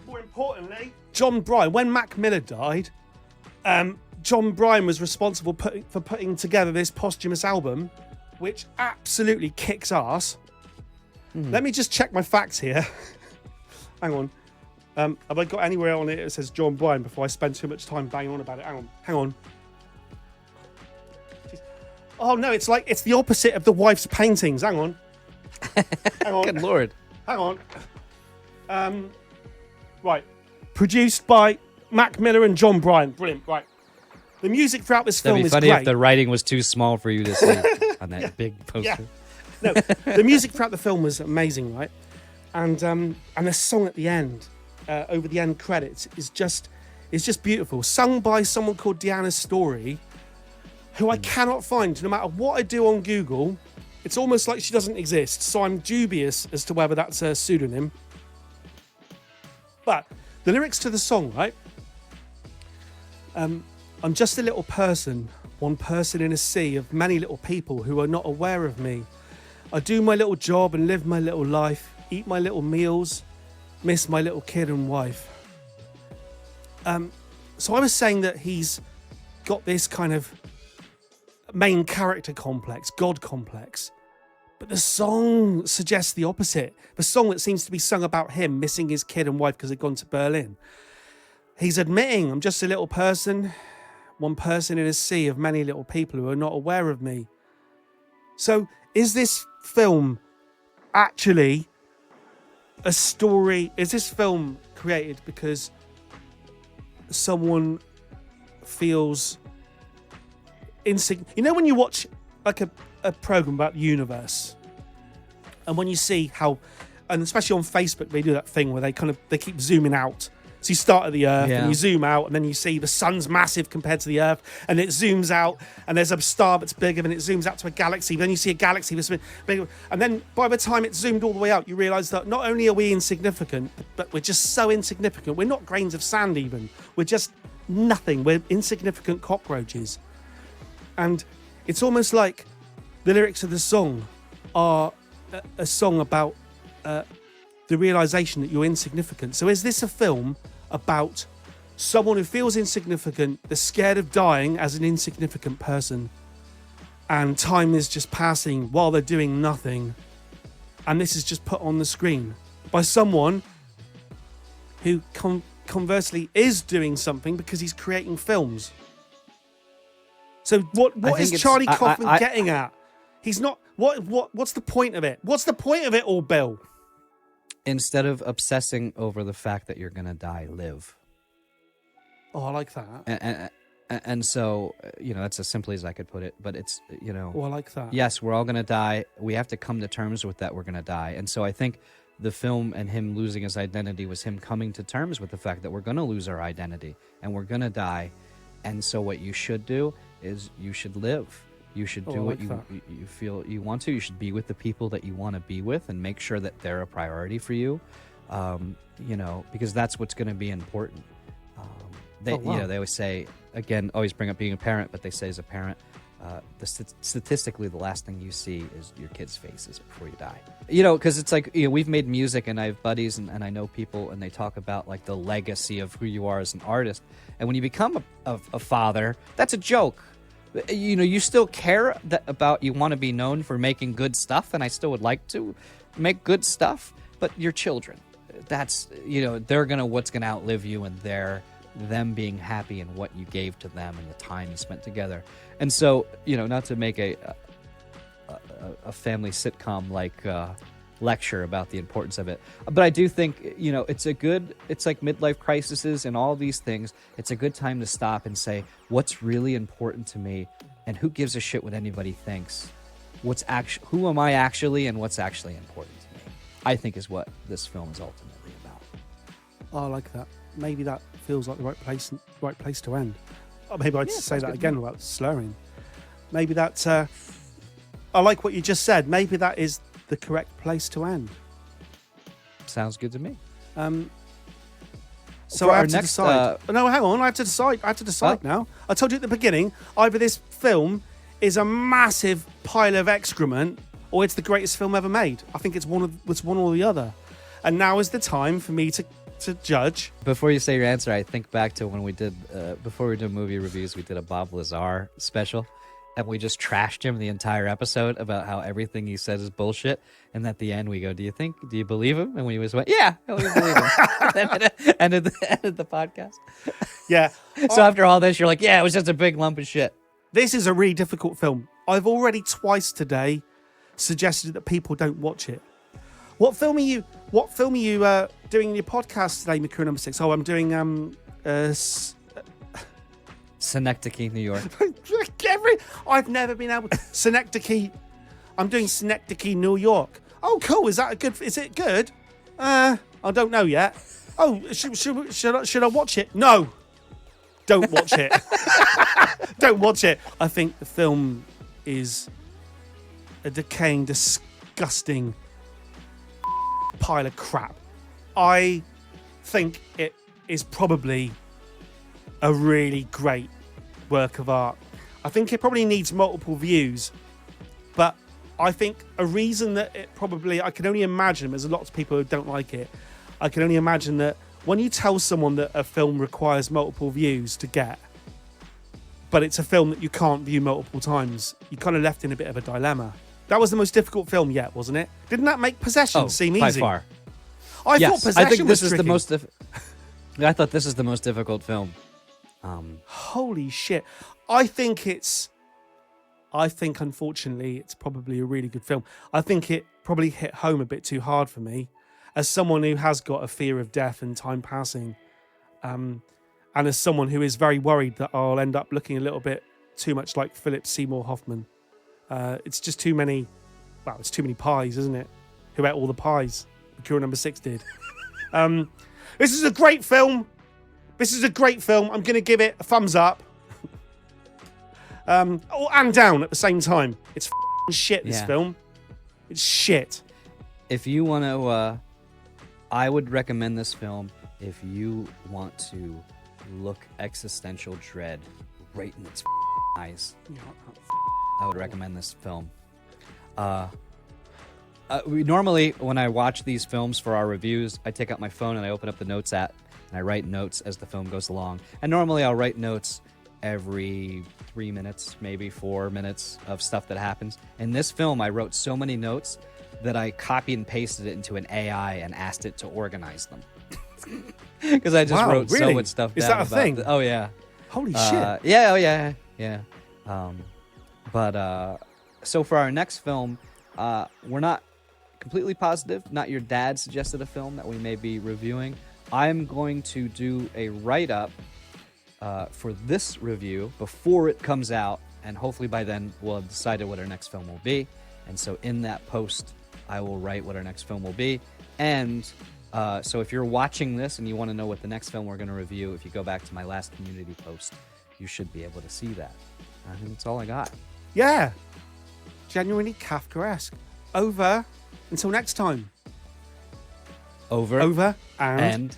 more importantly, John Bryan. When Mac Miller died, John Bryan was responsible for putting together this posthumous album, which absolutely kicks ass. Let me just check my facts here. Hang on. Have I got anywhere on it that says John Bryan before I spend too much time banging on about it? Hang on. Oh, no, it's the opposite of the wife's paintings. Hang on. Good Lord. Hang on. Right. Produced by Mac Miller and John Bryan. Brilliant. Right. The music throughout this film is great. It'd be funny if the writing was too small for you to see on that big poster. Yeah. No, the music throughout the film was amazing, right? And the song at the end, over the end credits, is just beautiful. Sung by someone called Deanna Story, who I cannot find. No matter what I do on Google, it's almost like she doesn't exist. So I'm dubious as to whether that's a pseudonym. But the lyrics to the song, right? I'm just a little person, one person in a sea of many little people who are not aware of me. I do my little job and live my little life, eat my little meals, miss my little kid and wife. So I was saying that he's got this kind of main character complex, God complex. But the song suggests the opposite. The song that seems to be sung about him missing his kid and wife because they've gone to Berlin. He's admitting, I'm just a little person, one person in a sea of many little people who are not aware of me. So is this film actually a story? Is this film created because someone feels insignificant? You know when you watch like a program about the universe, and when you see how, and especially on Facebook, they do that thing where they keep zooming out So you start at the Earth Yeah. and you zoom out, and then you see the sun's massive compared to the Earth, and it zooms out, and there's a star that's bigger, and it zooms out to a galaxy. Then you see a galaxy that's bigger, and then by the time it's zoomed all the way out, you realise that not only are we insignificant, but we're just so insignificant. We're not grains of sand even. We're just nothing. We're insignificant cockroaches. And it's almost like the lyrics of the song are a song about the realisation that you're insignificant. So is this a film about someone who feels insignificant, they're scared of dying as an insignificant person, and time is just passing while they're doing nothing, and this is just put on the screen by someone who conversely is doing something because he's creating films? So what is Charlie Kaufman getting at? He's not... What's the point of it? What's the point of it all, Bill? Instead of obsessing over the fact that you're going to die, live. Oh, I like that. And so, that's as simply as I could put it. But it's, Oh, I like that. Yes, we're all going to die. We have to come to terms with that we're going to die. And so I think the film and him losing his identity was him coming to terms with the fact that we're going to lose our identity and we're going to die. And so what you should do is you should live. You should do what you feel you want to. You should be with the people that you want to be with and make sure that they're a priority for you, because that's what's going to be important. They always say, again, always bring up being a parent, but they say as a parent, statistically, the last thing you see is your kids' faces before you die. Because it's like, we've made music and I have buddies and I know people and they talk about like the legacy of who you are as an artist. And when you become a father, that's a joke. You still care about, you want to be known for making good stuff, and I still would like to make good stuff, but your children, that's, they're what's going to outlive you, and them being happy in what you gave to them and the time you spent together. And so, not to make a family sitcom like lecture about the importance of it, but I do think it's like midlife crises and all these things. It's a good time to stop and say, what's really important to me, and who gives a shit what anybody thinks? Who am I actually, and what's actually important to me, I think is what this film is ultimately about. Oh, I like that. Maybe that feels like the right place to end. Or maybe I'd say that again without slurring. Maybe that I like what you just said. Maybe that is the correct place to end. Sounds good to me. So I have to decide. No, hang on. I have to decide now. I told you at the beginning, either this film is a massive pile of excrement, or it's the greatest film ever made. I think it's one or the other. And now is the time for me to judge. Before you say your answer, I think back to when we did, before we did movie reviews, we did a Bob Lazar special. And we just trashed him the entire episode about how everything he said is bullshit. And at the end, we go, do you believe him? And we just went, yeah, we believe him. And ended the podcast. Yeah. So after all this, you're like, yeah, it was just a big lump of shit. This is a really difficult film. I've already twice today suggested that people don't watch it. What film are you doing in your podcast today, Mercury number 6? Oh, I'm doing Synecdoche, New York. I've never been able to. Synecdoche. I'm doing Synecdoche, New York. Oh, cool. Is it good? I don't know yet. Oh, should I watch it? No. Don't watch it. Don't watch it. I think the film is a decaying, disgusting pile of crap. I think it is probably a really great work of art. I think it probably needs multiple views, but I think a reason that it probably, I can only imagine, there's lots of people who don't like it. I can only imagine that when you tell someone that a film requires multiple views to get, but it's a film that you can't view multiple times, you're kind of left in a bit of a dilemma. That was the most difficult film yet, wasn't it? Didn't that make Possession seem easy? By far. I thought Possession I think this was is tricky. I thought this is the most difficult film. Holy shit. I think unfortunately it's probably a really good film. I think it probably hit home a bit too hard for me as someone who has got a fear of death and time passing, and as someone who is very worried that I'll end up looking a little bit too much like Philip Seymour Hoffman. It's just too many pies, isn't it? Who ate all the pies? Cure number 6 did. This is a great film. This is a great film. I'm going to give it a thumbs up. And down at the same time. It's shit, this film. It's shit. If you want to, I would recommend this film if you want to look existential dread right in its eyes. I would recommend this film. We normally, when I watch these films for our reviews, I take out my phone and I open up the notes app and I write notes as the film goes along. And normally I'll write notes every 3 minutes, maybe 4 minutes of stuff that happens. In this film, I wrote so many notes that I copied and pasted it into an AI and asked it to organize them. Because I just wrote so much stuff down. Is that a thing? Oh, yeah. Holy shit. Yeah, oh, yeah, yeah. So for our next film, we're not completely positive. Not Your Dad suggested a film that we may be reviewing. I'm going to do a write-up for this review before it comes out, and hopefully by then we'll have decided what our next film will be. And so in that post, I will write what our next film will be. And so if you're watching this and you want to know what the next film we're going to review, if you go back to my last community post, you should be able to see that. I think that's all I got. Yeah. Genuinely Kafkaesque. Over. Until next time. Over and...